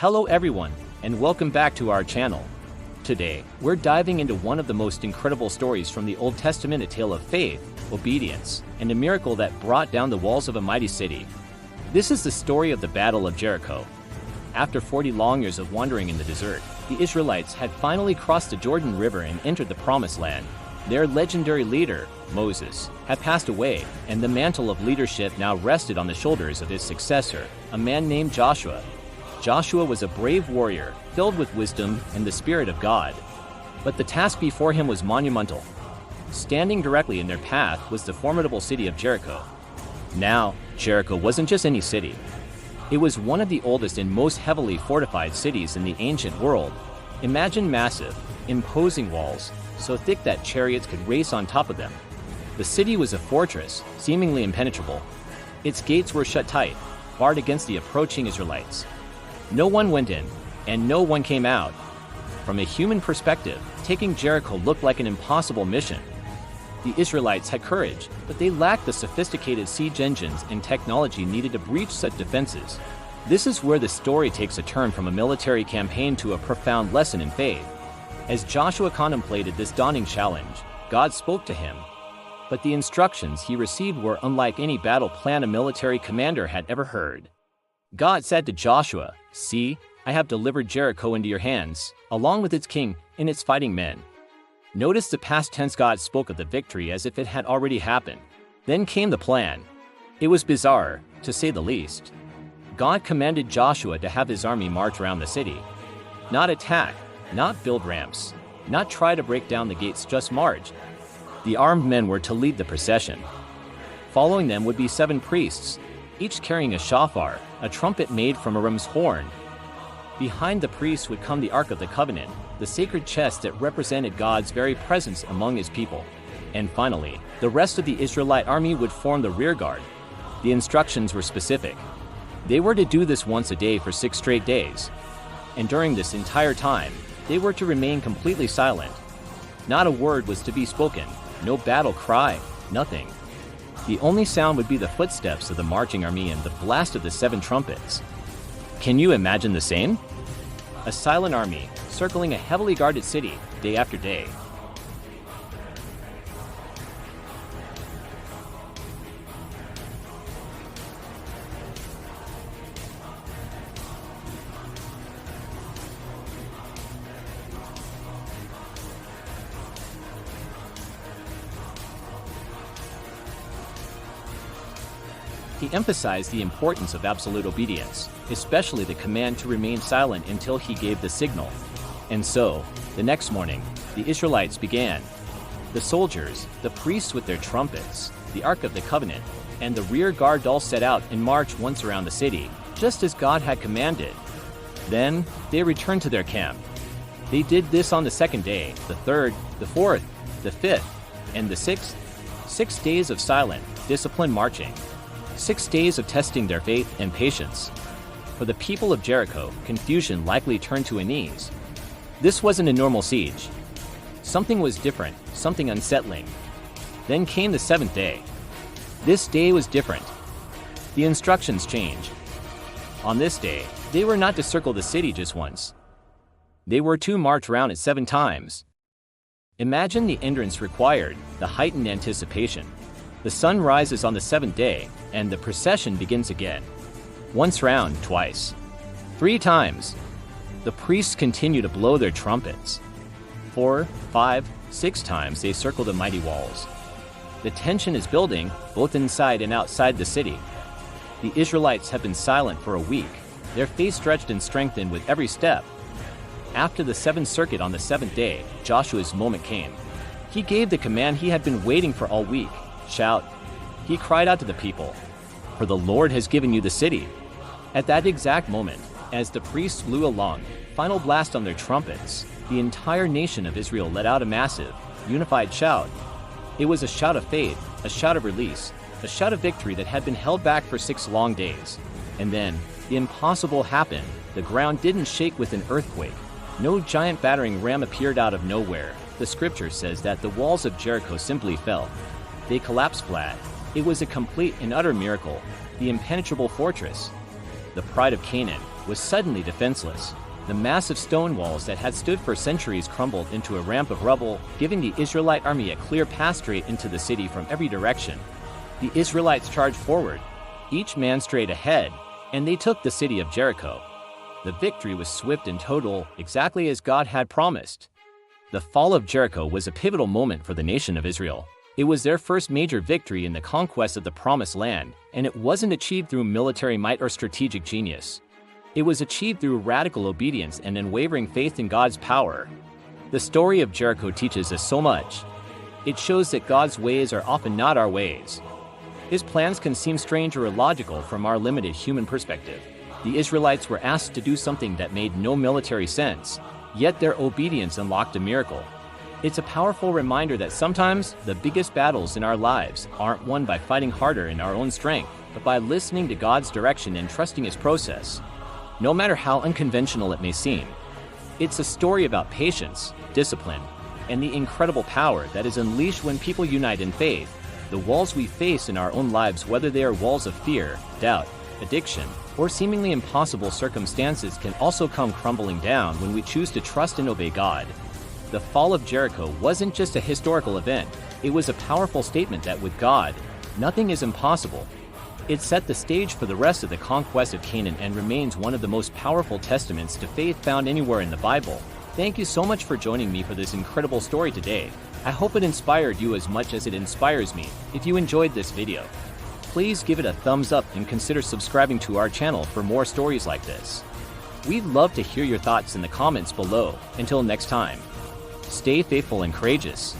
Hello everyone, and welcome back to our channel. Today, we're diving into one of the most incredible stories from the Old Testament, a tale of faith, obedience, and a miracle that brought down the walls of a mighty city. This is the story of the Battle of Jericho. After 40 long years of wandering in the desert, the Israelites had finally crossed the Jordan River and entered the Promised Land. Their legendary leader, Moses, had passed away, and the mantle of leadership now rested on the shoulders of his successor, a man named Joshua. Joshua was a brave warrior, filled with wisdom and the Spirit of God. But the task before him was monumental. Standing directly in their path was the formidable city of Jericho. Now, Jericho wasn't just any city. It was one of the oldest and most heavily fortified cities in the ancient world. Imagine massive, imposing walls, so thick that chariots could race on top of them. The city was a fortress, seemingly impenetrable. Its gates were shut tight, barred against the approaching Israelites. No one went in, and no one came out. From a human perspective, taking Jericho looked like an impossible mission. The Israelites had courage, but they lacked the sophisticated siege engines and technology needed to breach such defenses. This is where the story takes a turn from a military campaign to a profound lesson in faith. As Joshua contemplated this daunting challenge, God spoke to him. But the instructions he received were unlike any battle plan a military commander had ever heard. God said to Joshua, "See, I have delivered Jericho into your hands, along with its king and its fighting men." Notice the past tense. God spoke of the victory as if it had already happened. Then came the plan. It was bizarre, to say the least. God commanded Joshua to have his army march around the city. Not attack, not build ramps, not try to break down the gates, just march. The armed men were to lead the procession. Following them would be 7 priests, each carrying a shofar, a trumpet made from a ram's horn. Behind the priests would come the Ark of the Covenant, the sacred chest that represented God's very presence among his people. And finally, the rest of the Israelite army would form the rear guard. The instructions were specific. They were to do this once a day for 6 straight days. And during this entire time, they were to remain completely silent. Not a word was to be spoken, no battle cry, nothing. The only sound would be the footsteps of the marching army and the blast of the 7 trumpets. Can you imagine the same? A silent army, circling a heavily guarded city, day after day. He emphasized the importance of absolute obedience, especially the command to remain silent until he gave the signal. And so, the next morning, the Israelites began. The soldiers, the priests with their trumpets, the Ark of the Covenant, and the rear guard all set out and marched once around the city, just as God had commanded. Then, they returned to their camp. They did this on the 2nd day, the 3rd, the 4th, the 5th, and the 6th. 6 days of silent, disciplined marching. 6 days of testing their faith and patience. For the people of Jericho, confusion likely turned to unease. This wasn't a normal siege. Something was different, something unsettling. Then came the 7th day. This day was different. The instructions changed. On this day, they were not to circle the city just once. They were to march around it 7 times. Imagine the endurance required, the heightened anticipation. The sun rises on the 7th day, and the procession begins again. Once round, twice. 3 times. The priests continue to blow their trumpets. 4, 5, 6 times they circle the mighty walls. The tension is building, both inside and outside the city. The Israelites have been silent for a week, their faith stretched and strengthened with every step. After the 7th circuit on the 7th day, Joshua's moment came. He gave the command he had been waiting for all week. Shout. He cried out to the people, "For the Lord has given you the city." At that exact moment, as the priests blew a long, final blast on their trumpets, the entire nation of Israel let out a massive, unified shout. It was a shout of faith, a shout of release, a shout of victory that had been held back for 6 long days. And then, the impossible happened. The ground didn't shake with an earthquake. No giant battering ram appeared out of nowhere. The scripture says that the walls of Jericho simply fell. They collapsed flat. It was a complete and utter miracle, the impenetrable fortress. The pride of Canaan, was suddenly defenseless. The massive stone walls that had stood for centuries crumbled into a ramp of rubble, giving the Israelite army a clear path straight into the city from every direction. The Israelites charged forward, each man straight ahead, and they took the city of Jericho. The victory was swift and total, exactly as God had promised. The fall of Jericho was a pivotal moment for the nation of Israel. It was their first major victory in the conquest of the Promised Land, and it wasn't achieved through military might or strategic genius. It was achieved through radical obedience and unwavering faith in God's power. The story of Jericho teaches us so much. It shows that God's ways are often not our ways. His plans can seem strange or illogical from our limited human perspective. The Israelites were asked to do something that made no military sense, yet their obedience unlocked a miracle. It's a powerful reminder that sometimes the biggest battles in our lives aren't won by fighting harder in our own strength, but by listening to God's direction and trusting His process. No matter how unconventional it may seem, it's a story about patience, discipline, and the incredible power that is unleashed when people unite in faith. The walls we face in our own lives, whether they are walls of fear, doubt, addiction, or seemingly impossible circumstances, can also come crumbling down when we choose to trust and obey God. The fall of Jericho wasn't just a historical event, it was a powerful statement that with God, nothing is impossible. It set the stage for the rest of the conquest of Canaan and remains one of the most powerful testaments to faith found anywhere in the Bible. Thank you so much for joining me for this incredible story today. I hope it inspired you as much as it inspires me. If you enjoyed this video, please give it a thumbs up and consider subscribing to our channel for more stories like this. We'd love to hear your thoughts in the comments below. Until next time, stay faithful and courageous.